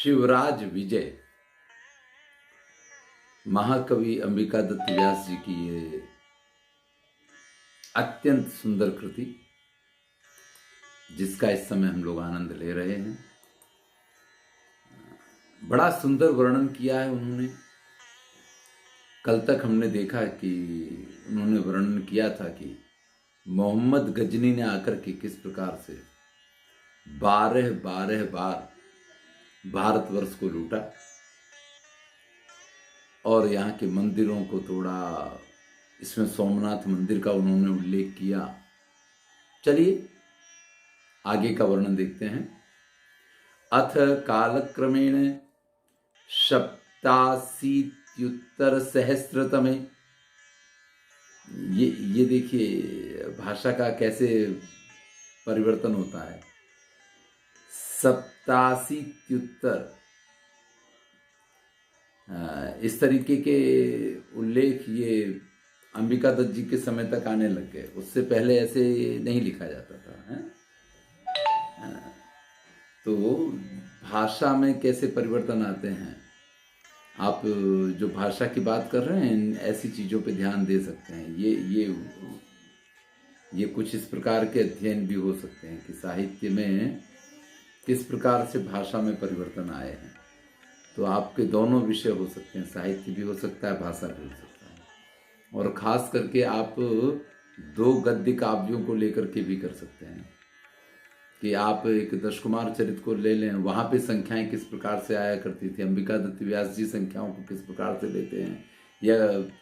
शिवराज विजय महाकवि अंबिका दत्त व्यास जी की ये अत्यंत सुंदर कृति, जिसका इस समय हम लोग आनंद ले रहे हैं। बड़ा सुंदर वर्णन किया है उन्होंने। कल तक हमने देखा कि उन्होंने वर्णन किया था कि मोहम्मद गजनी ने आकर के किस प्रकार से 12 बार भारतवर्ष को लूटा और यहाँ के मंदिरों को तोड़ा। इसमें सोमनाथ मंदिर का उन्होंने उल्लेख किया। चलिए आगे का वर्णन देखते हैं। अथ कालक्रमेण सप्ताशीत्युत्तर सहस्रतमे, ये देखिए भाषा का कैसे परिवर्तन होता है। सप्ताशीत्युत्तर, इस तरीके के उल्लेख ये अंबिका दत्त जी के समय तक आने लग गए। उससे पहले ऐसे नहीं लिखा जाता था है? तो भाषा में कैसे परिवर्तन आते हैं। आप जो भाषा की बात कर रहे हैं ऐसी चीज़ों पे ध्यान दे सकते हैं। ये कुछ इस प्रकार के अध्ययन भी हो सकते हैं कि साहित्य में किस प्रकार से भाषा में परिवर्तन आए हैं। तो आपके दोनों विषय हो सकते हैं, साहित्य भी हो सकता है, भाषा भी हो सकता है। और ख़ास करके आप 2 गद्य काव्यों को लेकर के भी कर सकते हैं कि आप एक दश कुमार चरित को ले लें, वहाँ पे संख्याएं किस प्रकार से आया करती थी। अंबिका दत्त व्यास जी संख्याओं को किस प्रकार से लेते हैं या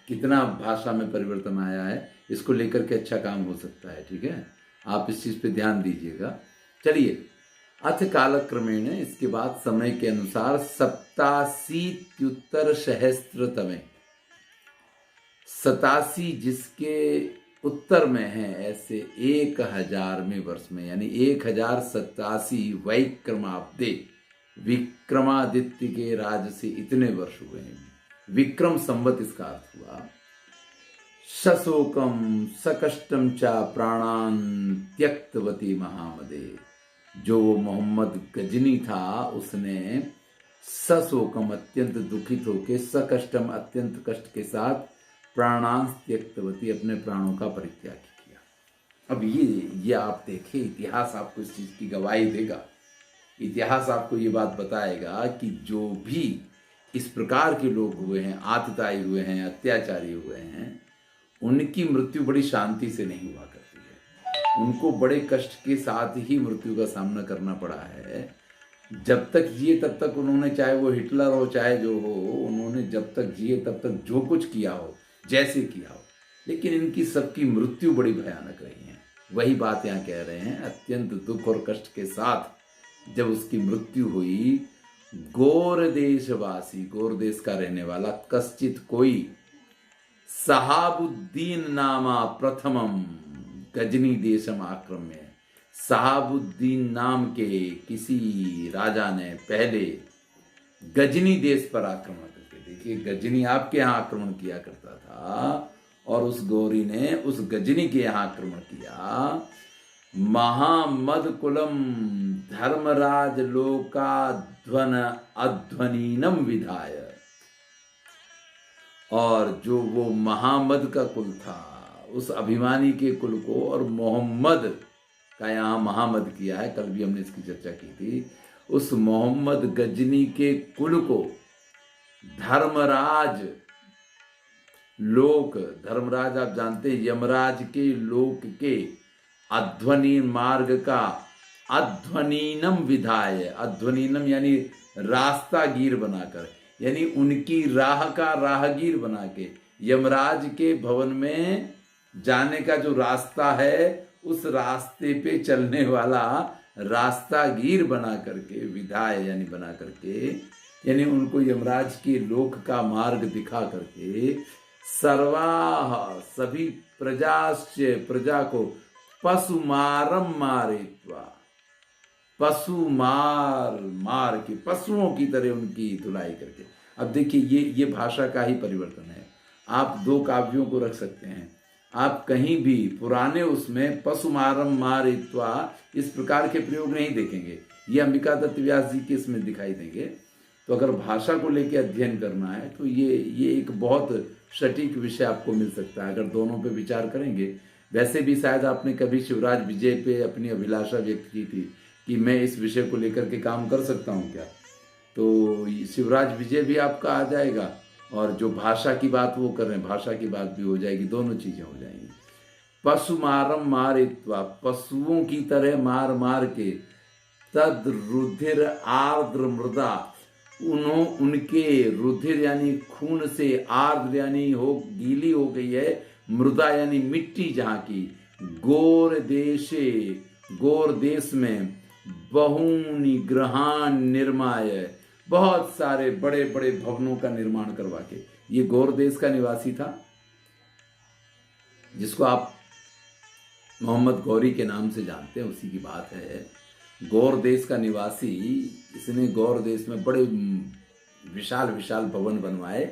कितना भाषा में परिवर्तन आया है, इसको लेकर के अच्छा काम हो सकता है। ठीक है, आप इस चीज़ पे ध्यान दीजिएगा। चलिए, अथ कालक्रमेण, इसके बाद समय के अनुसार 87 सहस्त्रतमे, 87 जिसके उत्तर में है ऐसे 1000वें वर्ष में, यानी 1087 वैक्रमाब्दे, विक्रमादित्य के राज से इतने वर्ष हुए हैं। विक्रम संवत इसका अर्थ हुआ। सशोकम सकष्टम चा प्राणान त्यक्तवती महामदे, जो मोहम्मद गजनी था उसने सशोकम अत्यंत दुखित होकर, सकष्टम अत्यंत कष्ट के साथ, प्राणांश त्यक्तवती अपने प्राणों का परित्याग किया। अब ये आप देखिए, इतिहास आपको इस चीज की गवाही देगा। इतिहास आपको ये बात बताएगा कि जो भी इस प्रकार के लोग हुए हैं, आतताई हुए हैं, अत्याचारी हुए हैं, उनकी मृत्यु बड़ी शांति से नहीं हुआ करती है। उनको बड़े कष्ट के साथ ही मृत्यु का सामना करना पड़ा है। जब तक जिए तब तक उन्होंने, चाहे वो हिटलर हो चाहे जो हो, उन्होंने जब तक जिए तब तक जो कुछ किया हो, जैसे किया हो, लेकिन इनकी सबकी मृत्यु बड़ी भयानक रही है। वही बात यहाँ कह रहे हैं। अत्यंत दुख और कष्ट के साथ जब उसकी मृत्यु हुई, गौर देशवासी, गौर देश का रहने वाला कश्चित कोई, सहाबुद्दीन नामा प्रथमम गजनी देशम आक्रम्य, सहाबुद्दीन नाम के किसी राजा ने पहले गजनी देश पर आक्रमण करके, देखिए गजनी आपके यहाँ आक्रमण किया करता था और उस गौरी ने उस गजनी के यहाँ आक्रमण किया। महामद कुलम धर्मराज लोकाध्वन अध्वनीनम विधाय, और जो वो महामद का कुल था, उस अभिमानी के कुल को, और मोहम्मद का यहाँ महामद किया है, कल भी हमने इसकी चर्चा की थी, उस मोहम्मद गजनी के कुल को धर्मराज लोक, धर्मराज आप जानते हैं यमराज के लोक के अध्वनी मार्ग का, अध्वनीनम विधाय, अध्वनीनम यानी रास्तागीर बनाकर, यानी उनकी राह का राहगीर बना के, यमराज के भवन में जाने का जो रास्ता है उस रास्ते पे चलने वाला रास्तागीर बना करके, विधाय यानी बना करके, यानी उनको यमराज के लोक का मार्ग दिखा करके, सर्वाह सभी प्रजाश्च, प्रजा को, पशुमारम मारित्वा, पशु मार के, पशुओं की तरह उनकी धुलाई करके। अब देखिए ये भाषा का ही परिवर्तन है। आप 2 काव्यों को रख सकते हैं, आप कहीं भी पुराने उसमें पशुमारम मारित्वा इस प्रकार के प्रयोग नहीं देखेंगे। ये अंबिका दत्त व्यास जी के इसमें दिखाई देंगे। तो अगर भाषा को लेकर अध्ययन करना है तो ये एक बहुत सटीक विषय आपको मिल सकता है अगर दोनों पे विचार करेंगे। वैसे भी शायद आपने कभी शिवराज विजय पे अपनी अभिलाषा व्यक्त की थी कि मैं इस विषय को लेकर के काम कर सकता हूँ क्या, तो शिवराज विजय भी आपका आ जाएगा और जो भाषा की बात वो कर रहे हैं भाषा की बात भी हो जाएगी, दोनों चीजें हो जाएंगी। पशु मारम मारित्वा, पशुओं की तरह मार मार के, तद रुधिर आर्द्र मृदा, उनके रुधिर यानी खून से, आर्द्र यानी हो गीली हो गई है, मृदा यानी मिट्टी जहां की, गोर देश में बहुनी ग्रहान निर्माय, बहुत सारे बड़े बड़े भवनों का निर्माण करवा के। ये गौर देश का निवासी था जिसको आप मोहम्मद गौरी के नाम से जानते हैं, उसी की बात है। गौर देश का निवासी, इसने गौर देश में बड़े विशाल विशाल भवन बनवाए।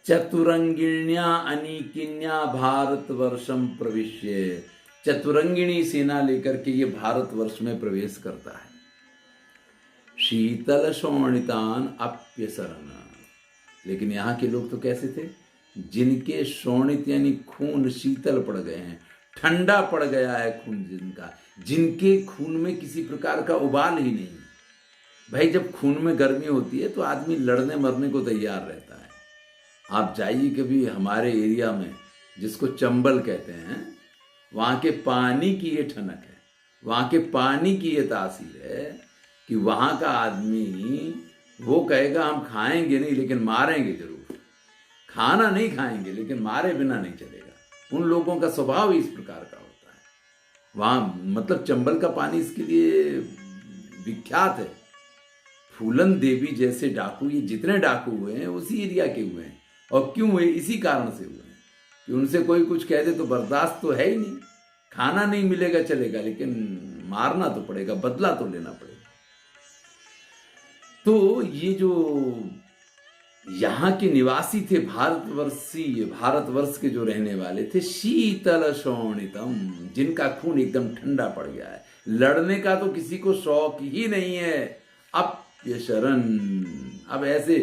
चतुरंगिण्या अनिकिन्या भारतवर्षम प्रविश्य, चतुरंगिणी सेना लेकर के ये भारतवर्ष में प्रवेश करता है। शीतल शोणितान अप्यसरन, लेकिन यहाँ के लोग तो कैसे थे, जिनके शोणित यानी खून शीतल पड़ गए हैं, ठंडा पड़ गया है खून जिनका, जिनके खून में किसी प्रकार का उबाल ही नहीं। भाई जब खून में गर्मी होती है तो आदमी लड़ने मरने को तैयार रहता है। आप जाइए कभी हमारे एरिया में जिसको चंबल कहते हैं, वहाँ के पानी की ये ठनक है, वहाँ के पानी की ये तासीर है कि वहाँ का आदमी वो कहेगा हम खाएंगे नहीं लेकिन मारेंगे जरूर, खाना नहीं खाएंगे लेकिन मारे बिना नहीं चलेगा। उन लोगों का स्वभाव इस प्रकार का होता है। वहाँ मतलब चंबल का पानी इसके लिए विख्यात है। फूलन देवी जैसे डाकू, ये जितने डाकू हुए हैं उसी एरिया के हुए हैं, और क्यों हुए, इसी कारण से हुए हैं कि उनसे कोई कुछ कह दे तो बर्दाश्त तो है ही नहीं, खाना नहीं मिलेगा चलेगा लेकिन मारना तो पड़ेगा, बदला तो लेना पड़ेगा। तो ये जो यहाँ के निवासी थे, भारतवर्ष के जो रहने वाले थे, शीतल शोणितम, जिनका खून एकदम ठंडा पड़ गया है, लड़ने का तो किसी को शौक ही नहीं है। अप्यशरन, अब ऐसे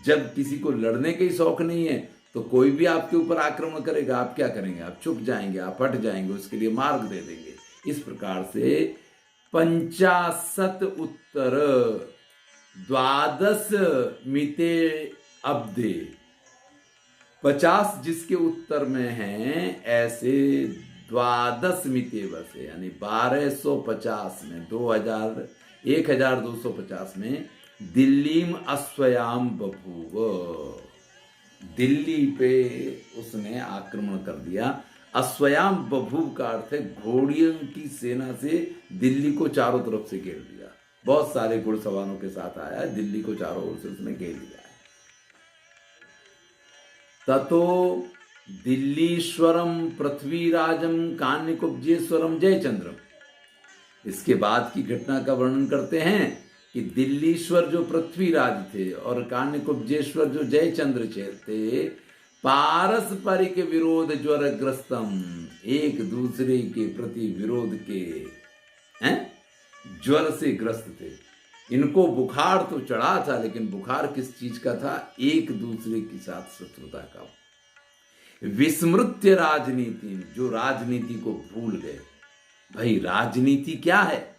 जब किसी को लड़ने का ही शौक नहीं है तो कोई भी आपके ऊपर आक्रमण करेगा, आप क्या करेंगे, आप चुप जाएंगे, आप हट जाएंगे, उसके लिए मार्ग दे देंगे। इस प्रकार से 50 उत्तर 12 मिते अब्दे, 50 जिसके उत्तर में हैं ऐसे 12 मिते बसे, यानी 1250 में 1250 में दिल्लीम अस्वयाम बभूव, दिल्ली पे उसने आक्रमण कर दिया। अस्वयाम बभूव का अर्थ है घोड़ियों की सेना से दिल्ली को चारों तरफ से घेर दिया, बहुत सारे घुड़सवारों के साथ आया, दिल्ली को चारों ओर से उसने घेर लिया है। ततो दिल्लीश्वरम पृथ्वीराजम कान्यकुब्जेश्वरम जयचंद्रम, इसके बाद की घटना का वर्णन करते हैं कि दिल्लीश्वर जो पृथ्वीराज थे और कान्यकुब्जेश्वर जो जयचंद्र थे, पारस्परिक विरोध ज्वरग्रस्तम, एक दूसरे के प्रति विरोध के ज्वर से ग्रस्त थे। इनको बुखार तो चढ़ा था, लेकिन बुखार किस चीज का था, एक दूसरे के साथ शत्रुता का। विस्मृत्य राजनीति, जो राजनीति को भूल गए। भाई राजनीति क्या है,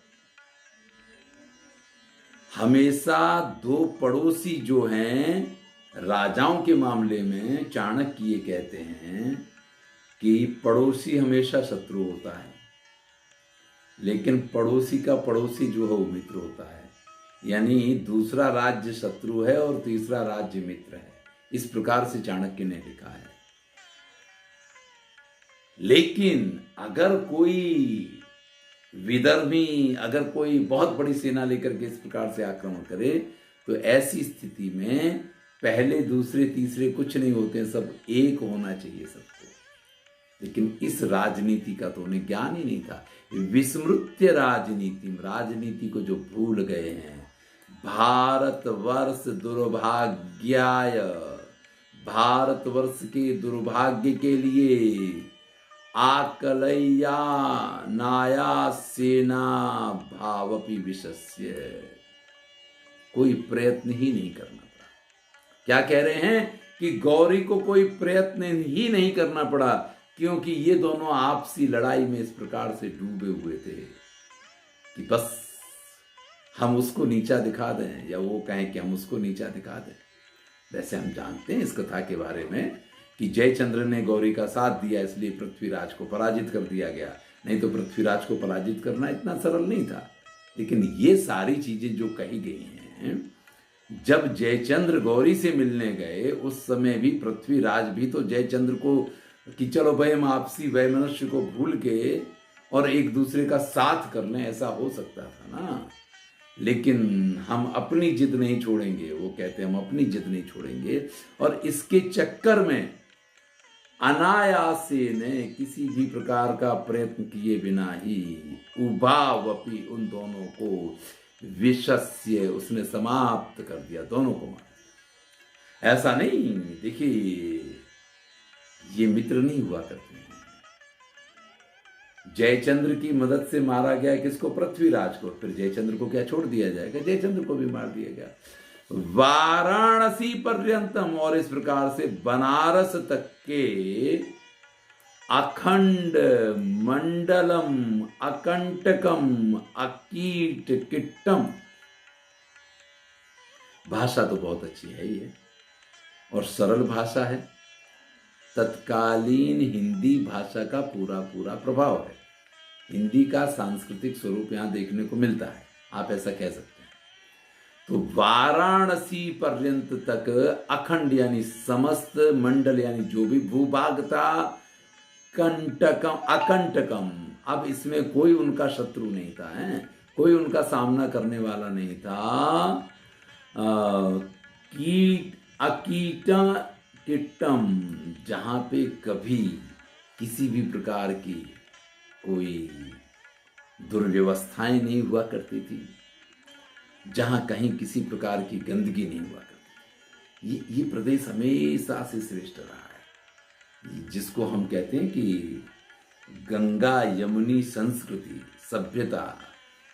हमेशा दो पड़ोसी जो हैं, राजाओं के मामले में चाणक्य ये कहते हैं कि पड़ोसी हमेशा शत्रु होता है, लेकिन पड़ोसी का पड़ोसी जो है वो मित्र होता है। यानी दूसरा राज्य शत्रु है और तीसरा राज्य मित्र है, इस प्रकार से चाणक्य ने लिखा है। लेकिन अगर कोई विदर्भी, अगर कोई बहुत बड़ी सेना लेकर के इस प्रकार से आक्रमण करे, तो ऐसी स्थिति में पहले दूसरे तीसरे कुछ नहीं होते, सब एक होना चाहिए सबको। लेकिन इस राजनीति का तो उन्हें ज्ञान ही नहीं था। विस्मृत्य राजनीति, राजनीति को जो भूल गए हैं। भारतवर्ष दुर्भाग्याय, भारतवर्ष के दुर्भाग्य के लिए आकलैया नाया सेना भावपि विशस्य, कोई प्रयत्न ही नहीं करना पड़ा। क्या कह रहे हैं कि गौरी को कोई प्रयत्न ही नहीं करना पड़ा, क्योंकि ये दोनों आपसी लड़ाई में इस प्रकार से डूबे हुए थे कि बस हम उसको नीचा दिखा दें या वो कहें कि हम उसको नीचा दिखा दें। वैसे हम जानते हैं इस कथा के बारे में कि जयचंद्र ने गौरी का साथ दिया, इसलिए पृथ्वीराज को पराजित कर दिया गया। नहीं तो पृथ्वीराज को पराजित करना इतना सरल नहीं था। लेकिन ये सारी चीजें जो कही गई हैं, जब जयचंद्र गौरी से मिलने गए उस समय भी पृथ्वीराज भी तो जयचंद्र को कि चलो भाई हम आपसी वैमनस्य को भूल के और एक दूसरे का साथ कर लें, ऐसा हो सकता था ना। लेकिन हम अपनी जिद नहीं छोड़ेंगे, वो कहते हैं हम अपनी जिद नहीं छोड़ेंगे। और इसके चक्कर में अनायासे ने किसी भी प्रकार का प्रयत्न किए बिना ही उभावपि उन दोनों को विशस्य उसने समाप्त कर दिया, दोनों को मार। ऐसा नहीं, देखिए ये मित्र नहीं हुआ करते हैं। जयचंद्र की मदद से मारा गया किसको? पृथ्वीराज को। फिर जयचंद्र को क्या छोड़ दिया जाएगा? जयचंद्र को भी मार दिया गया। वाराणसी पर्यंतम, और इस प्रकार से बनारस तक के अखंड मंडलम अकंटकम अकीट किट्टम, भाषा तो बहुत अच्छी है ये और सरल भाषा है। तत्कालीन हिंदी भाषा का पूरा पूरा प्रभाव है। हिंदी का सांस्कृतिक स्वरूप यहां देखने को मिलता है, आप ऐसा कह सकते हैं। तो वाराणसी पर्यंत तक अखंड यानी समस्त, मंडल यानी जो भी भूभाग था, कंटकम अकंटकम, अब इसमें कोई उनका शत्रु नहीं था, कोई उनका सामना करने वाला नहीं था। कीट अकीटा किट्टम, जहां पे कभी किसी भी प्रकार की कोई दुर्व्यवस्थाएं नहीं हुआ करती थी, जहां कहीं किसी प्रकार की गंदगी नहीं हुआ करती। ये प्रदेश हमेशा से श्रेष्ठ रहा है, जिसको हम कहते हैं कि गंगा यमुनी संस्कृति सभ्यता।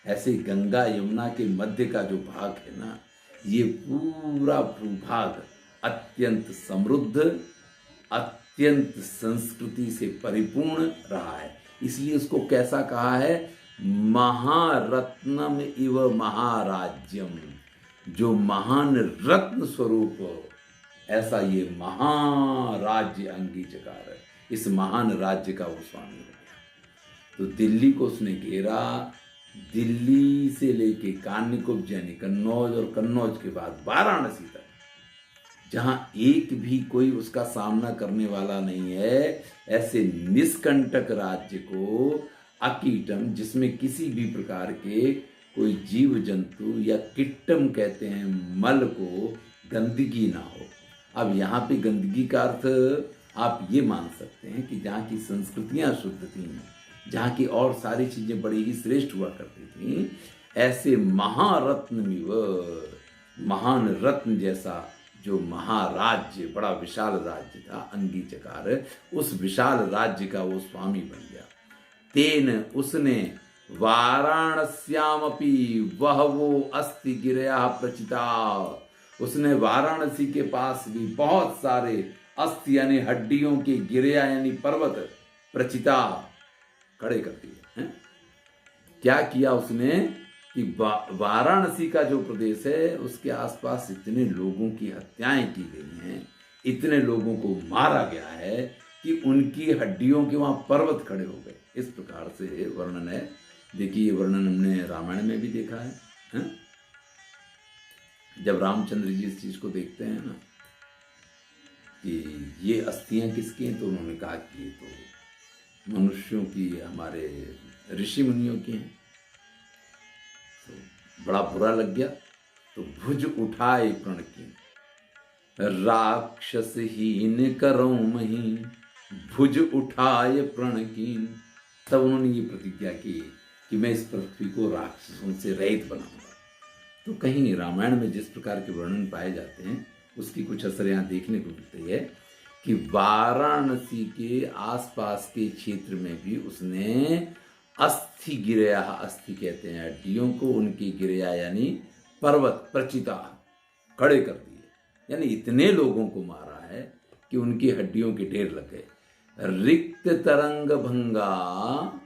ऐसे गंगा यमुना के मध्य का जो भाग है ना, ये पूरा भूभाग अत्यंत समृद्ध, अत्यंत संस्कृति से परिपूर्ण रहा है। इसलिए उसको कैसा कहा है? महारत्नम इव महाराज्यम, जो महान रत्न स्वरूप, ऐसा ये महाराज्य अंगीचकार है। इस महान राज्य का वो स्वामी हो गया। तो दिल्ली को उसने घेरा, दिल्ली से लेके कान्यकुब्ज यानी कन्नौज और कन्नौज के बाद वाराणसी तक, जहां एक भी कोई उसका सामना करने वाला नहीं है, ऐसे निष्कंटक राज्य को अकीटम, जिसमें किसी भी प्रकार के कोई जीव जंतु या किट्टम कहते हैं मल को, गंदगी ना हो। अब यहाँ पे गंदगी का अर्थ आप ये मान सकते हैं कि जहाँ की संस्कृतियाँ शुद्ध थी, जहाँ की और सारी चीजें बड़ी ही श्रेष्ठ हुआ करती थी, ऐसे महारत्न, महान रत्न जैसा जो महाराज्य, बड़ा विशाल राज्य था अंगीचकार, उस विशाल राज्य का वो स्वामी बन गया। तेन, उसने वाराणस्यामपि वह वो अस्ति गिरया प्रचिता, उसने वाराणसी के पास भी बहुत सारे अस्थि यानी हड्डियों के गिरया यानी पर्वत प्रचिता खड़े कर दिए। क्या किया उसने कि वाराणसी का जो प्रदेश है उसके आसपास इतने लोगों की हत्याएं की गई हैं, इतने लोगों को मारा गया है कि उनकी हड्डियों के वहां पर्वत खड़े हो गए। इस प्रकार से वर्णन है। देखिए ये वर्णन हमने रामायण में भी देखा है? जब रामचंद्र जी इस चीज को देखते हैं ना कि ये अस्थियां किसकी हैं, तो उन्होंने कहा कि ये तो मनुष्यों की, हमारे ऋषि मुनियों की हैं। तो बड़ा बुरा लग गया, तो भुज उठाए प्रण की, राक्षस हीन करौ मही, भुज उठाए प्रण की। तब उन्होंने ये प्रतिज्ञा की कि मैं इस पृथ्वी को राक्षसों से रहित बनाऊंगा। तो कहीं रामायण में जिस प्रकार के वर्णन पाए जाते हैं उसकी कुछ असर यहाँ देखने को मिलती है कि वाराणसी के आसपास के क्षेत्र में भी उसने अस्थि गिरया, अस्थि कहते हैं हड्डियों को, उनकी गिरया यानी पर्वत प्रचिता खड़े कर दिए, यानी इतने लोगों को मारा है कि उनकी हड्डियों के ढेर लग गए। रिक्त तरंग भंगा,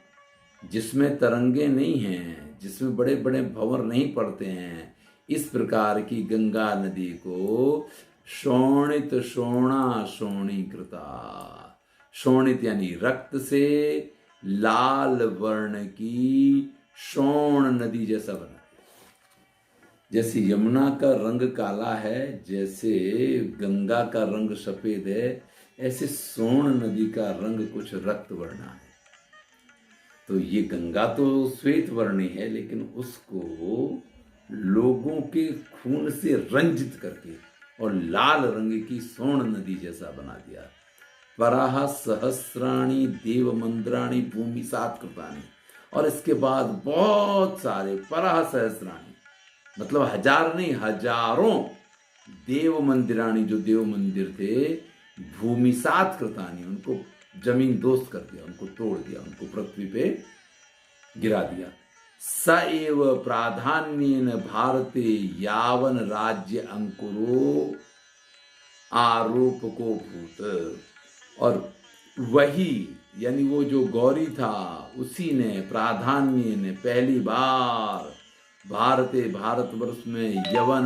जिसमें तरंगे नहीं हैं, जिसमें बड़े बड़े भंवर नहीं पड़ते हैं, इस प्रकार की गंगा नदी को शोणित शोणा शोणीकृता, शोणित यानी रक्त से लाल वर्ण की शोण नदी जैसा बना। जैसे यमुना का रंग काला है, जैसे गंगा का रंग सफेद है, ऐसे सोन नदी का रंग कुछ रक्त वर्णा है। तो ये गंगा तो श्वेत वर्णी है, लेकिन उसको लोगों के खून से रंजित करके और लाल रंग की सोन नदी जैसा बना दिया। पराह सहस्राणी देव मंद्राणी भूमि सात कृतानी, और इसके बाद बहुत सारे पराह सहस्राणी, मतलब हजार नहीं हजारों देव मंदिराणी, जो देव मंदिर थे, भूमि सात कृतानी, उनको जमीन दोस्त कर दिया, उनको तोड़ दिया, उनको पृथ्वी पे गिरा दिया। स एव प्राधान्येन भारते यावन राज्य अंकुरो आरोपको भूत, और वही यानी वो जो गौरी था, उसी ने प्राधान्य ने पहली बार भारतवर्ष में यवन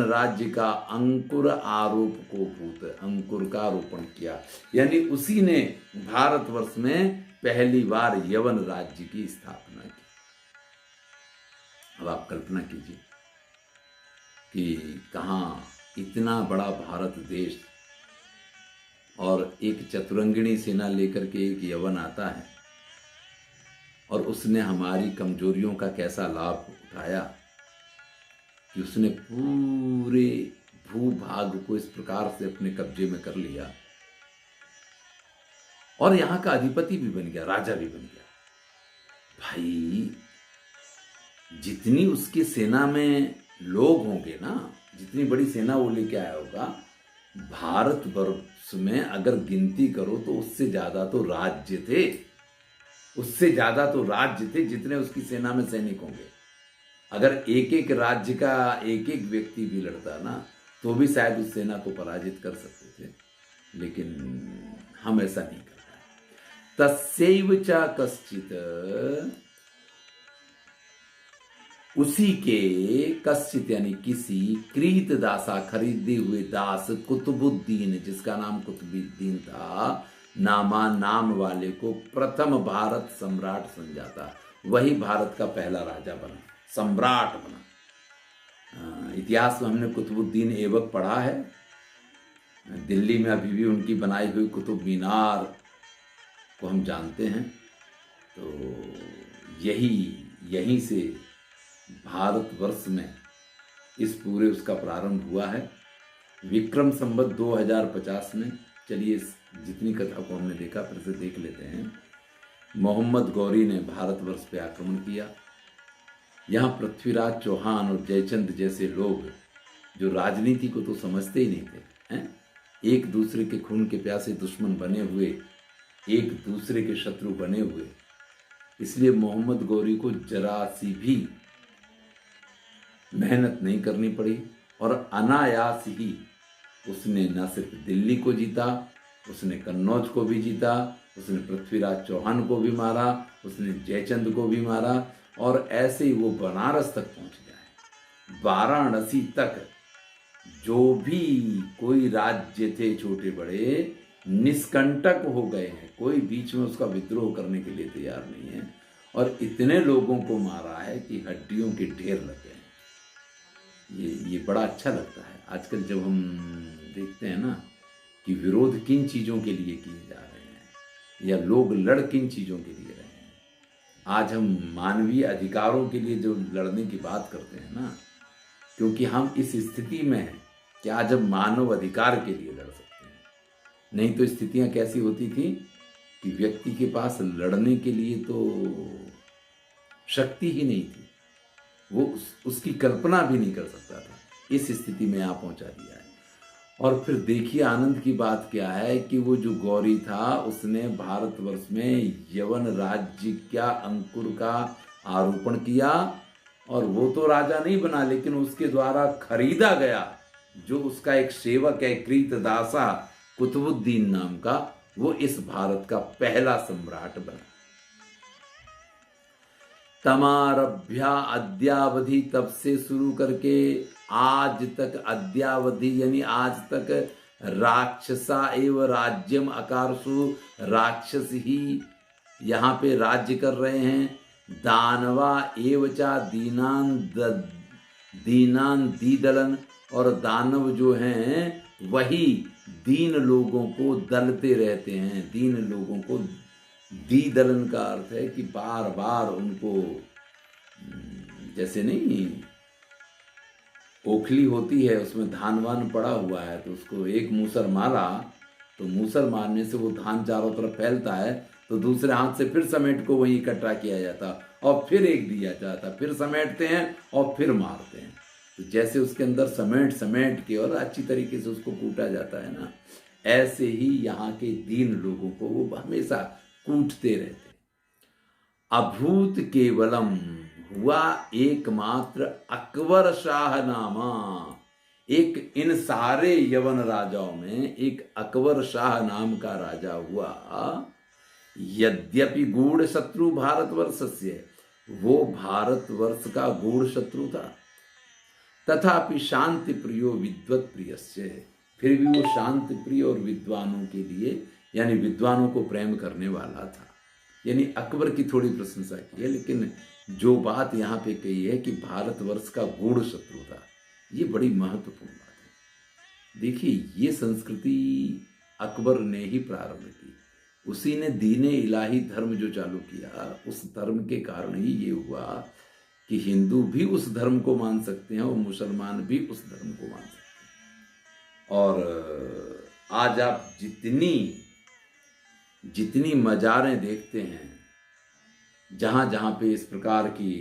राज्य का अंकुर आरोप को भूत, अंकुर का रोपण किया, यानी उसी ने भारतवर्ष में पहली बार यवन राज्य की स्थापना की। अब आप कल्पना कीजिए कि कहाँ इतना बड़ा भारत देश, और एक चतुरंगिणी सेना लेकर के एक यवन आता है, और उसने हमारी कमजोरियों का कैसा लाभ उठाया कि उसने पूरे भूभाग को इस प्रकार से अपने कब्जे में कर लिया, और यहां का अधिपति भी बन गया, राजा भी बन गया। भाई, जितनी उसकी सेना में लोग होंगे ना, जितनी बड़ी सेना वो लेके आया होगा, भारतवर्ष में अगर गिनती करो तो उससे ज्यादा तो राज्य थे, उससे ज्यादा तो राज्य थे जितने उसकी सेना में सैनिक होंगे। अगर एक एक राज्य का एक एक व्यक्ति भी लड़ता ना, तो भी शायद उस सेना को पराजित कर सकते थे, लेकिन हम ऐसा नहीं कर पाए। तस्यैव च कश्चित्, उसी के, कश्चित यानी किसी, क्रीत दासा खरीदे हुए दास, कुतुबुद्दीन, जिसका नाम कुतुबुद्दीन था, नामा नाम वाले को प्रथम भारत सम्राट समझाता, वही भारत का पहला राजा बना, सम्राट बना। इतिहास में हमने कुतुबुद्दीन ऐबक पढ़ा है, दिल्ली में अभी भी उनकी बनाई हुई कुतुब मीनार को हम जानते हैं। तो यहीं से भारतवर्ष में इस पूरे उसका प्रारंभ हुआ है, विक्रम संवत 2050 में। चलिए, जितनी कथा को हमने देखा फिर से देख लेते हैं। मोहम्मद गौरी ने भारतवर्ष पे आक्रमण किया। यहाँ पृथ्वीराज चौहान और जयचंद जैसे लोग, जो राजनीति को तो समझते ही नहीं थे, हैं, एक दूसरे के खून के प्यासे दुश्मन बने हुए, एक दूसरे के शत्रु बने हुए, इसलिए मोहम्मद गौरी को जरा सी भी मेहनत नहीं करनी पड़ी, और अनायास ही उसने न सिर्फ दिल्ली को जीता, उसने कन्नौज को भी जीता, उसने पृथ्वीराज चौहान को भी मारा, उसने जयचंद को भी मारा, और ऐसे ही वो बनारस तक पहुंच गया है। वाराणसी तक जो भी कोई राज्य थे छोटे बड़े, निष्कंटक हो गए हैं, कोई बीच में उसका विद्रोह करने के लिए तैयार नहीं है, और इतने लोगों को मारा है कि हड्डियों के ढेर लग गए। ये बड़ा अच्छा लगता है आजकल जब हम देखते हैं ना कि विरोध किन चीज़ों के लिए किए जा रहे हैं, या लोग लड़ किन चीज़ों के लिए रहे हैं। आज हम मानवीय अधिकारों के लिए जो लड़ने की बात करते हैं ना, क्योंकि हम इस स्थिति में हैं कि आज हम मानव अधिकार के लिए लड़ सकते हैं। नहीं तो स्थितियां कैसी होती थी कि व्यक्ति के पास लड़ने के लिए तो शक्ति ही नहीं थी, वो उसकी कल्पना भी नहीं कर सकता था। इस स्थिति में यहाँ पहुंचा दिया है। और फिर देखिए आनंद की बात क्या है कि वो जो गौरी था, उसने भारतवर्ष में यवन राज्य का अंकुर का आरोपण किया, और वो तो राजा नहीं बना, लेकिन उसके द्वारा खरीदा गया जो उसका एक सेवक है कृतदासा कुतुबुद्दीन नाम का, वो इस भारत का पहला सम्राट बना। तमारभ्या अद्यावधि, तब से शुरू करके आज तक, अद्यावधि यानी आज तक, राक्षसा एव राज्यम अकारसु, राक्षस ही यहाँ पे राज्य कर रहे हैं। दानवा एवचा दीनान दीदलन, और दानव जो हैं वही दीन लोगों को दलते रहते हैं। दीन लोगों को दीदलन का अर्थ है कि बार बार उनको, जैसे नहीं ओखली होती है उसमें धान वान पड़ा हुआ है, तो उसको एक मूसर मारा तो मूसर मारने से वो धान चारों तरफ फैलता है, तो दूसरे हाथ से फिर समेट को वहीं इकट्ठा किया जाता और फिर एक दिया जाता, फिर समेटते हैं और फिर मारते हैं। तो जैसे उसके अंदर समेट समेट के और अच्छी तरीके से उसको कूटा जाता है ना, ऐसे ही यहाँ के दीन लोगों को वो हमेशा कूटते रहते। अभूत केवलम, हुआ एकमात्र अकबर शाह नामा, एक इन सारे यवन राजाओं में एक अकबर शाह नाम का राजा हुआ। यद्यपि गूढ़ शत्रु भारतवर्ष से, वो भारतवर्ष का गूढ़ शत्रु था, तथापि शांति प्रियो विद्वत प्रियस्य, फिर भी वो शांति प्रिय और विद्वानों के लिए यानी विद्वानों को प्रेम करने वाला था। यानी अकबर की थोड़ी प्रशंसा की है, लेकिन जो बात यहाँ पे कही है कि भारतवर्ष का गूढ़ शत्रु था, ये बड़ी महत्वपूर्ण बात है। देखिए, ये संस्कृति अकबर ने ही प्रारंभ की, उसी ने दीने इलाही धर्म जो चालू किया, उस धर्म के कारण ही ये हुआ कि हिंदू भी उस धर्म को मान सकते हैं और मुसलमान भी उस धर्म को मान सकते हैं। और आज आप जितनी मजारें देखते हैं, जहाँ जहाँ पे इस प्रकार की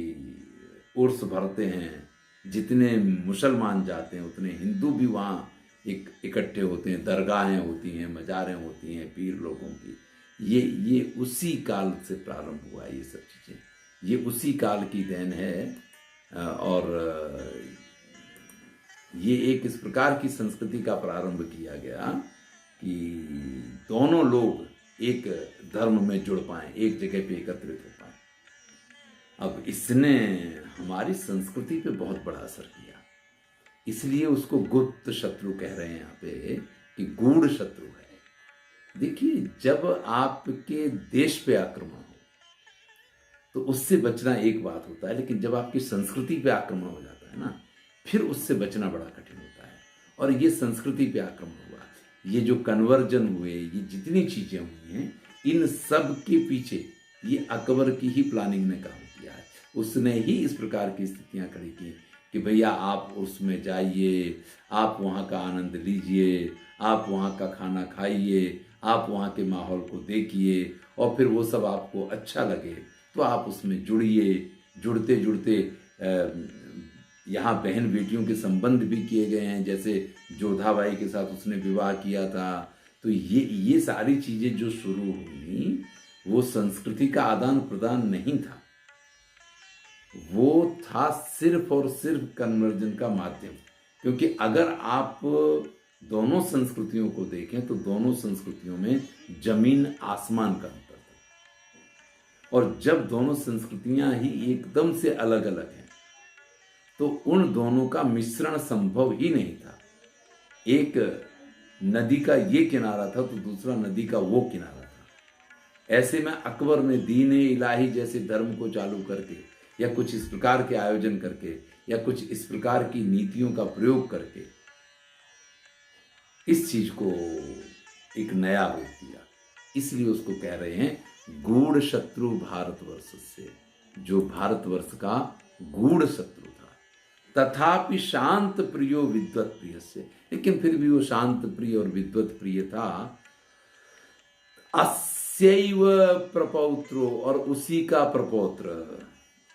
उर्स भरते हैं, जितने मुसलमान जाते हैं उतने हिंदू भी वहाँ इकट्ठे होते हैं, दरगाहें होती हैं, मजारें होती हैं पीर लोगों की। ये उसी काल से प्रारंभ हुआ, ये सब चीज़ें, ये उसी काल की देन है। और ये एक इस प्रकार की संस्कृति का प्रारंभ किया गया कि दोनों लोग एक धर्म में जुड़ पाएं, एक जगह पे एकत्रित हो पाएं। अब इसने हमारी संस्कृति पे बहुत बड़ा असर किया, इसलिए उसको गुप्त शत्रु कह रहे हैं यहाँ पे कि गूढ़ शत्रु है। देखिए, जब आपके देश पे आक्रमण हो तो उससे बचना एक बात होता है, लेकिन जब आपकी संस्कृति पे आक्रमण हो जाता है ना, फिर उससे बचना बड़ा कठिन होता है। और ये संस्कृति पे आक्रमण हुआ, ये जो कन्वर्जन हुए, ये जितनी चीजें हुई हैं, इन सब के पीछे ये अकबर की ही प्लानिंग ने काम किया है। उसने ही इस प्रकार की स्थितियां खड़ी की कि भैया आप उसमें जाइए, आप वहाँ का आनंद लीजिए, आप वहाँ का खाना खाइए, आप वहाँ के माहौल को देखिए, और फिर वो सब आपको अच्छा लगे तो आप उसमें जुड़िए। जुड़ते जुड़ते यहाँ बहन बेटियों के संबंध भी किए गए हैं, जैसे जोधाबाई के साथ उसने विवाह किया था। तो ये सारी चीज़ें जो शुरू हुई, वो संस्कृति का आदान प्रदान नहीं था, वो था सिर्फ और सिर्फ कन्वर्जन का माध्यम। क्योंकि अगर आप दोनों संस्कृतियों को देखें तो दोनों संस्कृतियों में जमीन आसमान का अंतर था। और जब दोनों संस्कृतियां ही एकदम से अलग अलग हैं तो उन दोनों का मिश्रण संभव ही नहीं था। एक नदी का ये किनारा था तो दूसरा नदी का वो किनारा था। ऐसे में अकबर ने दीन-ए इलाही जैसे धर्म को चालू करके, या कुछ इस प्रकार के आयोजन करके, या कुछ इस प्रकार की नीतियों का प्रयोग करके इस चीज को एक नया रूप दिया। इसलिए उसको कह रहे हैं गूढ़ शत्रु भारतवर्ष से, जो भारतवर्ष का गूढ़ शत्रु था। तथापि शांत प्रियो विद्वत प्रिय से, लेकिन फिर भी वो शांत प्रिय और विद्वत प्रिय था। अस्यैव प्रपौत्रो, और उसी का प्रपौत्र,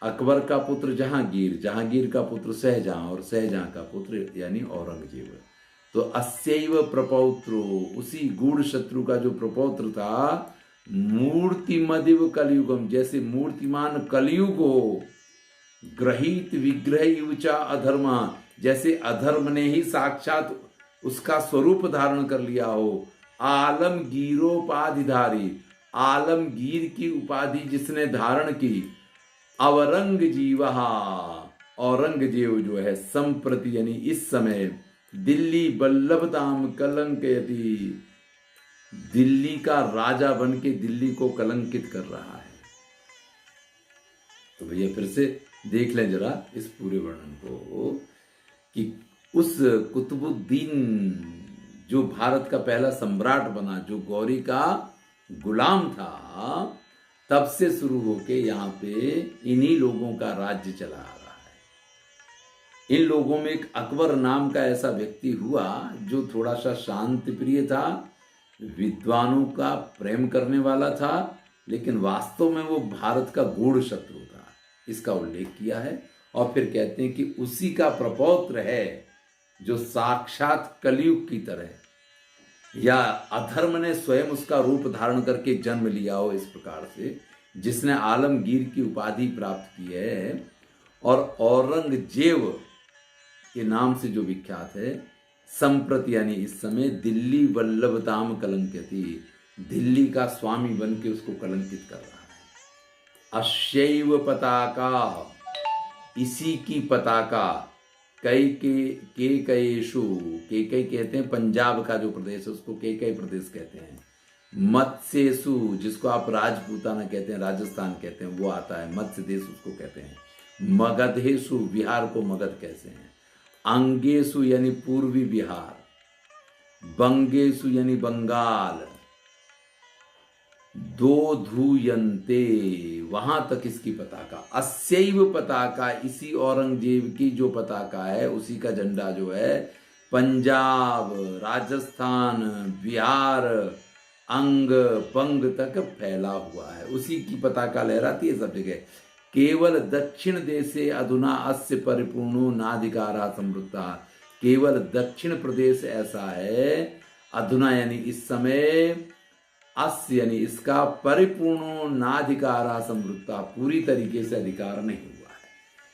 अकबर का पुत्र जहांगीर, जहांगीर का पुत्र शाहजहां, और शाहजहां का पुत्र यानी औरंगजेब। तो अस्यैव प्रपौत्रो, उसी गूढ़ शत्रु का जो प्रपौत्र था, मूर्तिमदिव कलयुगम, जैसे मूर्तिमान कलयुग हो ग्रहीत विग्रह च अधर्म, जैसे अधर्म ने ही साक्षात उसका स्वरूप धारण कर लिया हो। आलमगीरोपाधिधारी, आलमगीर की उपाधि जिसने धारण की। अवरंग जीवहा, औरंगजेब जो है, संप्रति यानी इस समय, दिल्ली बल्लभताम कलंकयति, दिल्ली का राजा बन के दिल्ली को कलंकित कर रहा है। तो भैया फिर से देख लें जरा इस पूरे वर्णन को कि उस कुतुबुद्दीन जो भारत का पहला सम्राट बना, जो गौरी का गुलाम था, तब से शुरू होके यहाँ पे इन्हीं लोगों का राज्य चला आ रहा है। इन लोगों में एक अकबर नाम का ऐसा व्यक्ति हुआ जो थोड़ा सा शांति प्रिय था, विद्वानों का प्रेम करने वाला था, लेकिन वास्तव में वो भारत का गूढ़ शत्रु था। इसका उल्लेख किया है और फिर कहते हैं कि उसी का प्रपौत्र है जो साक्षात कलयुग की तरह, या अधर्म ने स्वयं उसका रूप धारण करके जन्म लिया हो इस प्रकार से, जिसने आलमगीर की उपाधि प्राप्त की है और औरंगजेब के नाम से जो विख्यात है। संप्रति यानी इस समय दिल्ली वल्लभताम कलंकयति, दिल्ली का स्वामी बन के उसको कलंकित कर रहा है। अश्यैव पताका, इसी की पताका, केकयेषु, केकई कहते हैं पंजाब का जो प्रदेश है उसको केकई प्रदेश कहते हैं। मत्स्येषु, जिसको आप राजपूताना कहते हैं, राजस्थान कहते हैं, वो आता है, मत्स्य देश उसको कहते हैं। मगधेषु, बिहार को मगध कहते हैं। अंगेषु यानी पूर्वी बिहार। बंगेषु यानी बंगाल। दोधूयन्ते, वहां तक इसकी पताका। अस्यैव पताका, इसी औरंगजेब की जो पताका है, उसी का झंडा जो है पंजाब, राजस्थान, बिहार, अंग बंग तक फैला हुआ है। उसी की पताका लहराती है सब जगह। केवल दक्षिण देशे अधुना अस्य परिपूर्णो नाधिकारा समृद्धा, केवल दक्षिण प्रदेश ऐसा है, अधुना यानी इस समय, अस्य यानी इसका, परिपूर्णो नाधिकारा समृद्धा, पूरी तरीके से अधिकार नहीं हुआ है।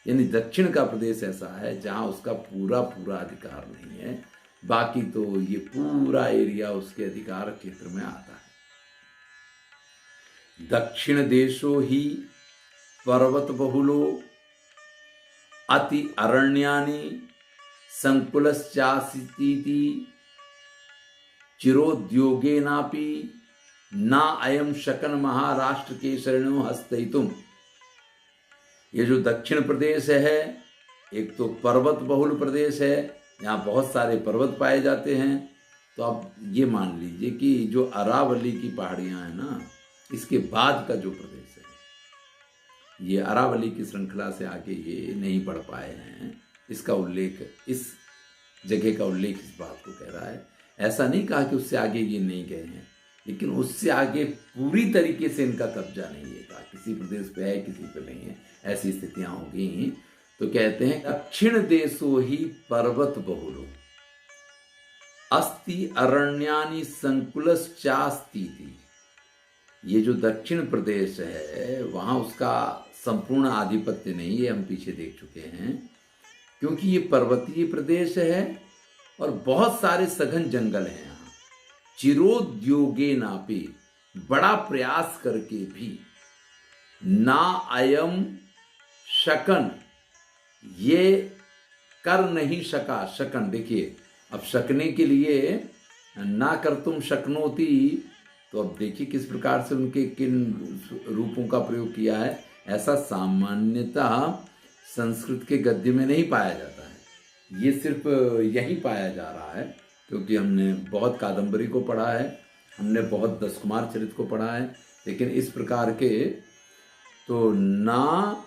यानी दक्षिण का प्रदेश ऐसा है जहां उसका पूरा पूरा अधिकार नहीं है, बाकी तो ये पूरा एरिया उसके अधिकार क्षेत्र में आता है। दक्षिण देशो ही पर्वत बहुलो अति अरण्यानि संकुलश्चासीति चिरोद्योगेनापि ना अयम शकन महाराष्ट्र के शरणो हस्तयितुम। ये जो दक्षिण प्रदेश है, एक तो पर्वत बहुल प्रदेश है, यहाँ बहुत सारे पर्वत पाए जाते हैं। तो आप ये मान लीजिए कि जो अरावली की पहाड़ियाँ हैं ना, इसके बाद का जो प्रदेश है, ये अरावली की श्रृंखला से आगे ये नहीं बढ़ पाए हैं। इसका उल्लेख, इस जगह का उल्लेख इस बात को कह रहा है। ऐसा नहीं कहा कि उससे आगे ये नहीं गए हैं, लेकिन उससे आगे पूरी तरीके से इनका कब्जा नहीं है। कहा किसी प्रदेश पे है, किसी पे नहीं है, ऐसी स्थितियां होगी। तो कहते हैं दक्षिण देशो ही पर्वत बहुलो अस्ति अरण्यानि संकुलश्चास्तीति। ये जो दक्षिण प्रदेश है, वहां उसका संपूर्ण आधिपत्य नहीं है, हम पीछे देख चुके हैं, क्योंकि ये पर्वतीय प्रदेश है और बहुत सारे सघन जंगल हैं। यहाँ चिरोद्योगे नापी, बड़ा प्रयास करके भी, ना अयम शकन, ये कर नहीं सका। शकन देखिए, अब शकने के लिए ना कर तुम शकनोती, तो अब देखिए किस प्रकार से उनके किन रूपों का प्रयोग किया है। ऐसा सामान्यतः संस्कृत के गद्य में नहीं पाया जाता है, ये सिर्फ यही पाया जा रहा है, क्योंकि हमने बहुत कादंबरी को पढ़ा है, हमने बहुत दशकुमार चरित को पढ़ा है, लेकिन इस प्रकार के तो ना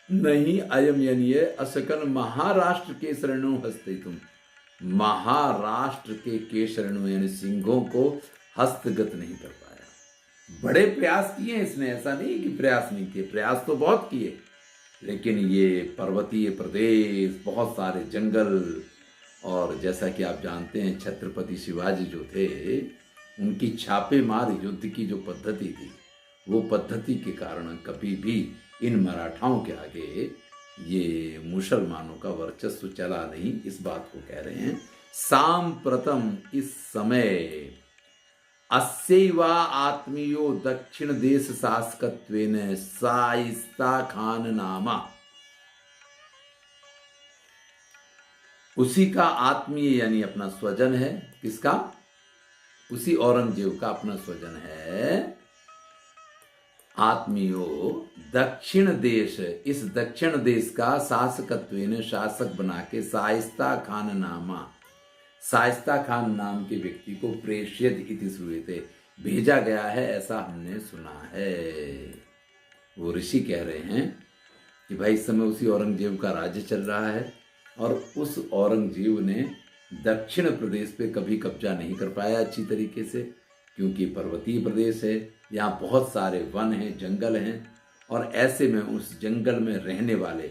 नहीं अयम यानी ये अशकन महाराष्ट्र के शरणों हस्ते तुम, महाराष्ट्र के केशरणों यानी सिंहों को हस्तगत नहीं कर पाया। बड़े प्रयास किए इसने, ऐसा नहीं कि प्रयास नहीं किए, प्रयास तो बहुत किए, लेकिन ये पर्वतीय प्रदेश, बहुत सारे जंगल, और जैसा कि आप जानते हैं छत्रपति शिवाजी जो थे, उनकी छापेमार युद्ध की जो पद्धति थी, वो पद्धति के कारण कभी भी इन मराठाओं के आगे ये मुसलमानों का वर्चस्व चला नहीं, इस बात को कह रहे हैं। सांप्रतम इस समय अस्यैवा आत्मीयो दक्षिण देश शासकत्वेन शाइस्ता खान नामा, उसी का आत्मीय यानी अपना स्वजन है। किसका? उसी औरंगजेब का अपना स्वजन है। आत्मीयो दक्षिण देश, इस दक्षिण देश का शासकत्वेन शासक बना के शाइस्ता खान नामा, शाइस्ता खान नाम के व्यक्ति को प्रेषित इति श्रूयते, भेजा गया है ऐसा हमने सुना है। वो ऋषि कह रहे हैं कि भाई इस समय उसी औरंगजेब का राज्य चल रहा है और उस औरंगजेब ने दक्षिण प्रदेश पे कभी कब्जा नहीं कर पाया अच्छी तरीके से, क्योंकि पर्वतीय प्रदेश है, यहाँ बहुत सारे वन हैं, जंगल हैं, और ऐसे में उस जंगल में रहने वाले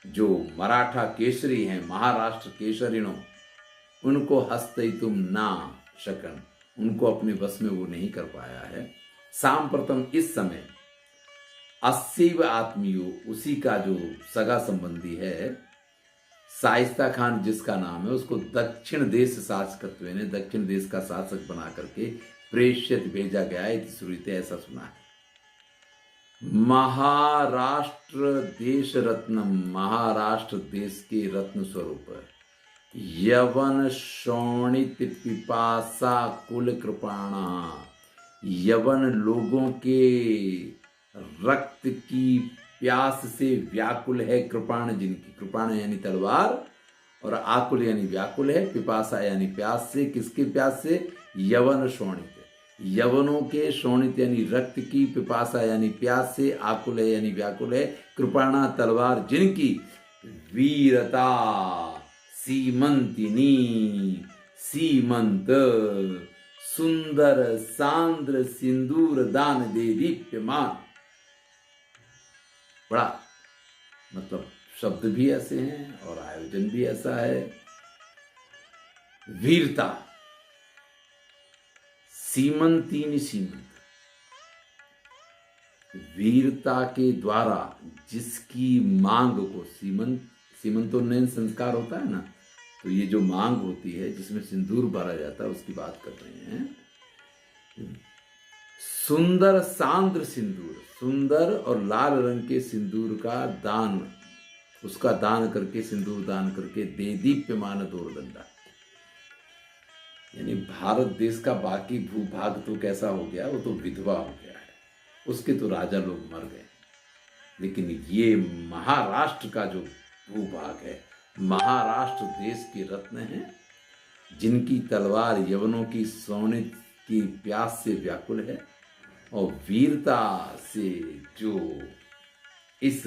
जो मराठा केसरी हैं, महाराष्ट्र केसरिणों, उनको हस्तयितुम ना शकन, उनको अपने बस में वो नहीं कर पाया है। सांप्रतम इस समय अस्यैव आत्मीयो, उसी का जो सगा संबंधी है, शाइस्ता खान जिसका नाम है, उसको दक्षिण देश शासकत्व ने दक्षिण देश का शासक बना करके प्रेषित भेजा गया है, श्रुति ऐसा सुना है। महाराष्ट्र देश रत्नम, महाराष्ट्र देश के रत्न स्वरूप यवन शोणित पिपासा कुल कृपाणा, यवन लोगों के रक्त की प्यास से व्याकुल है, कृपाण जिनकी, कृपाण यानी तलवार, और आकुल यानी व्याकुल है, पिपासा यानी प्यास से, किसके प्यास से? यवन शोणित, यवनों के, शोणित यानी रक्त की, पिपासा यानी प्यास से, आकुल है यानी व्याकुल है, कृपाणा तलवार जिनकी, वीरता सीमंतिनी, सीमंत सुंदर सांद्र सिंदूर दान दे दीप्यमान। बड़ा मतलब शब्द भी ऐसे हैं और आयोजन भी ऐसा है। वीरता, सीमंतीनी, सीमंत, वीरता के द्वारा जिसकी मांग को, सीमंतोन्नयन संस्कार होता है ना, तो ये जो मांग होती है जिसमें सिंदूर भरा जाता है उसकी बात कर रहे हैं। सुंदर सांद्र सिंदूर, सुंदर और लाल रंग के सिंदूर का दान, उसका दान करके, सिंदूर दान करके, दे दीप्यमान दोर्दंडा, यानी भारत देश का बाकी भूभाग तो कैसा हो गया, वो तो विधवा हो गया है, उसके तो राजा लोग मर गए, लेकिन ये महाराष्ट्र का जो भूभाग है, महाराष्ट्र देश के रत्न हैं, जिनकी तलवार यवनों की शोणित की प्यास से व्याकुल है, और वीरता से जो इस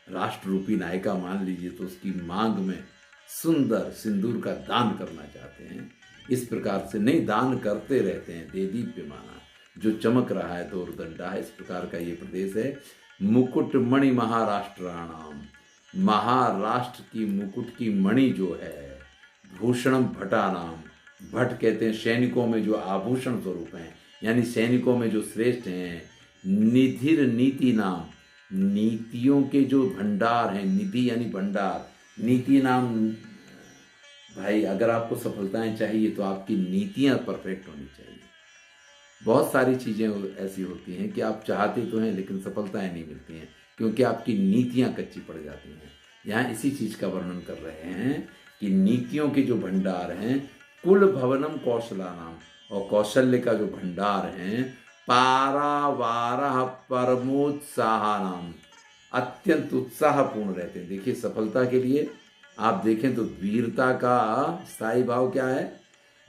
राष्ट्र रूपी नायिका मान लीजिए, तो उसकी मांग में सुंदर सिंदूर का दान करना चाहते हैं। इस प्रकार से नहीं, दान करते रहते हैं, दे दीप्यमाना, जो चमक रहा है दोर्दंडा है, इस प्रकार का ये प्रदेश है। मुकुटमणि महाराष्ट्राणाम, महाराष्ट्र की मुकुट की मणि जो है, भूषणम भटानाम, भट कहते हैं सैनिकों में जो आभूषण स्वरूप हैं, यानी सैनिकों में जो श्रेष्ठ हैं। निधिर नीति नाम, नीतियों के जो भंडार हैं, निधि यानी भंडार, नीति नाम, भाई अगर आपको सफलताएं चाहिए तो आपकी नीतियां परफेक्ट होनी चाहिए। बहुत सारी चीजें ऐसी होती हैं कि आप चाहते तो हैं लेकिन सफलताएं नहीं मिलती हैं, क्योंकि आपकी नीतियां कच्ची पड़ जाती हैं। यहाँ इसी चीज का वर्णन कर रहे हैं कि नीतियों के जो भंडार हैं, कुल भवनम कौशला नाम, और कौशल्य का जो भंडार है, पारावारः परमोत्साह नाम, अत्यंत उत्साहपूर्ण रहते हैं। देखिए सफलता के लिए आप देखें तो वीरता का स्थायी भाव क्या है?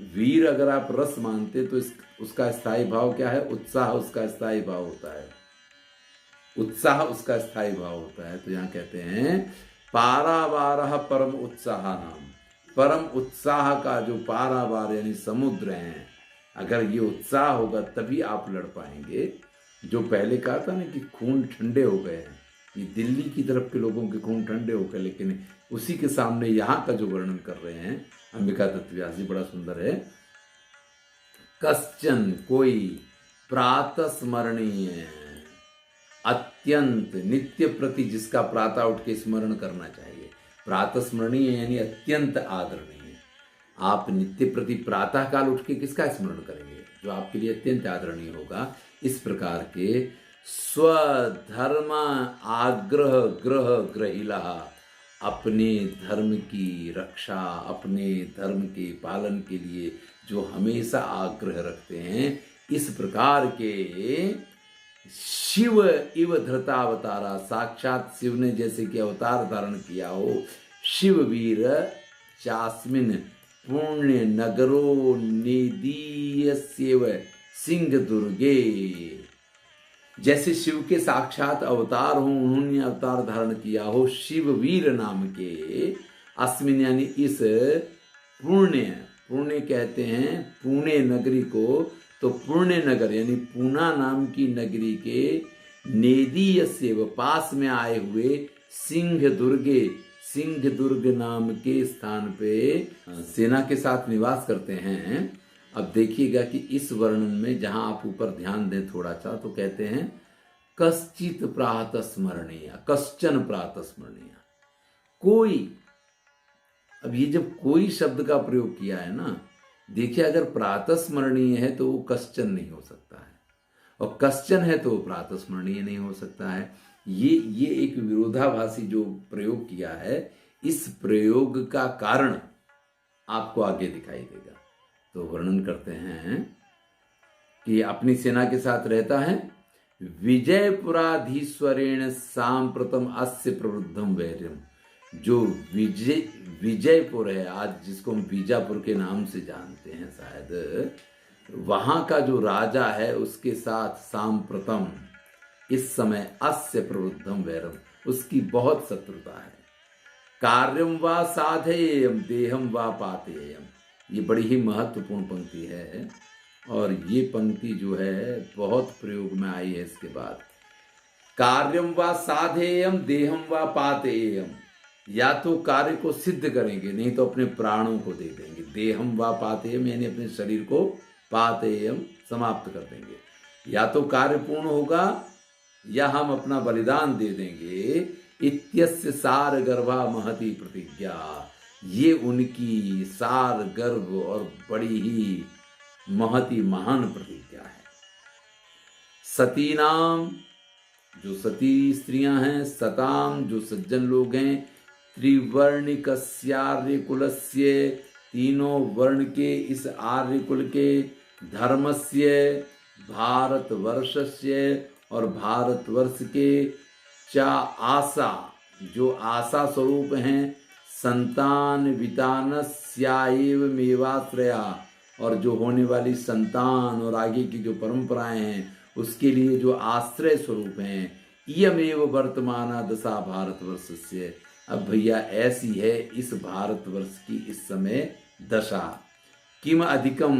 वीर अगर आप रस मानते तो उसका स्थायी भाव क्या है? उत्साह उसका स्थायी भाव होता है, उत्साह उसका स्थायी भाव होता है। तो यहाँ कहते हैं पारावारः परम उत्साह नाम, परम उत्साह का जो पारावार यानी समुद्र है, अगर ये उत्साह होगा तभी आप लड़ पाएंगे। जो पहले कहा था ना कि खून ठंडे हो गए हैं, ये दिल्ली की तरफ के लोगों के खून ठंडे हो गए, लेकिन उसी के सामने यहाँ का जो वर्णन कर रहे हैं अंबिका दत्त व्यास जी, बड़ा सुंदर है। कश्चन कोई प्रातः स्मरणीय अत्यंत नित्य प्रति जिसका प्रातः उठ के स्मरण करना चाहिए। प्रातः स्मरणीय यानी अत्यंत आदरणीय। आप नित्य प्रति प्रातः काल उठ के किसका स्मरण करेंगे? जो आपके लिए अत्यंत आदरणीय होगा। इस प्रकार के स्वधर्म आग्रह ग्रह ग्रहिला, अपने धर्म की रक्षा, अपने धर्म के पालन के लिए जो हमेशा आग्रह रखते हैं, इस प्रकार के शिव इव धृतावतारा, साक्षात शिव ने जैसे कि अवतार धारण किया हो, शिववीर चास्मिन पुण्य नगरो निदीयस्येव सिंह दुर्गे, जैसे शिव के साक्षात अवतार हो, उन्होंने अवतार धारण किया हो शिववीर नाम के, अस्मिन यानी इस पुण्य, पुण्य कहते हैं पुणे नगरी को, तो पुण्य नगर यानी पूना नाम की नगरी के नेदीय से पास में आए हुए सिंह दुर्गे, सिंह दुर्ग नाम के स्थान पे सेना के साथ निवास करते हैं। अब देखिएगा कि इस वर्णन में जहां आप ऊपर ध्यान दें थोड़ा सा, तो कहते हैं कश्चित प्रातः स्मरणीय, कश्चन प्रातः स्मरणीय, कोई। अब ये जब कोई शब्द का प्रयोग किया है ना, देखिए अगर प्रातः स्मरणीय है तो वो कश्चन नहीं हो सकता है, और कश्चन है तो वो प्रातः स्मरणीय नहीं हो सकता है। ये एक विरोधाभासी जो प्रयोग किया है, इस प्रयोग का कारण आपको आगे दिखाई देगा। तो वर्णन करते हैं कि अपनी सेना के साथ रहता है। विजयपुराधीश्वरेण सांप्रतम अस्य प्रवृद्धम वैर्यम, जो विजयपुर है आज, जिसको हम बीजापुर के नाम से जानते हैं शायद, वहां का जो राजा है उसके साथ सांप्रतम इस समय अस्य प्रवृद्धम वैरम, उसकी बहुत शत्रुता है। कार्यम वा साधेयम देहम वा पातेयम, ये बड़ी ही महत्वपूर्ण पंक्ति है, और ये पंक्ति जो है बहुत प्रयोग में आई है इसके बाद। कार्यम वा साधेयम देहम वा पातेयम, या तो कार्य को सिद्ध करेंगे, नहीं तो अपने प्राणों को दे देंगे। देहम वा पातेयम यानी अपने शरीर को, पातेयम समाप्त कर देंगे। या तो कार्य पूर्ण होगा या हम अपना बलिदान दे देंगे। इत्यस्य सार गर्भा महती प्रतिज्ञा, ये उनकी सार गर्भ और बड़ी ही महती महान प्रतिज्ञा है। सतीनाम, जो सती स्त्रियां हैं, सताम जो सज्जन लोग हैं, त्रिवर्णिकस्यार्य कुलस्य, तीनों वर्ण के इस आर्य कुल के, धर्मस्य भारतवर्षस्य, और भारतवर्ष के, चा आशा जो आशा स्वरूप हैं, संतान वितानस्याएव मेवाश्रया, और जो होने वाली संतान और आगे की जो परंपराएं हैं उसके लिए जो आश्रय स्वरूप हैं। इयमेव वर्तमाना दशा भारतवर्षस्य, अब भैया ऐसी है इस भारतवर्ष की इस समय दशा। किम अधिकम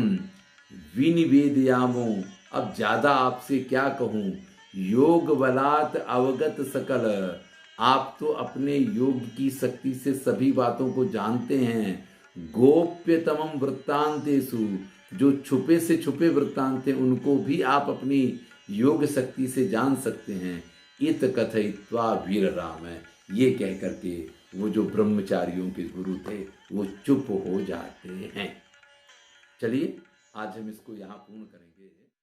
विनिवेदयामो, अब ज्यादा आपसे क्या कहूं, योग बलात् अवगत सकल, आप तो अपने योग की शक्ति से सभी बातों को जानते हैं। गोप्यतमम वृत्तांतेषु, जो छुपे से छुपे वृत्तांत हैं उनको भी आप अपनी योग शक्ति से जान सकते हैं। इत कथयित्वा वीर राम, ये कह करके वो जो ब्रह्मचारियों के गुरु थे वो चुप हो जाते हैं। चलिए आज हम इसको यहाँ पूर्ण करेंगे।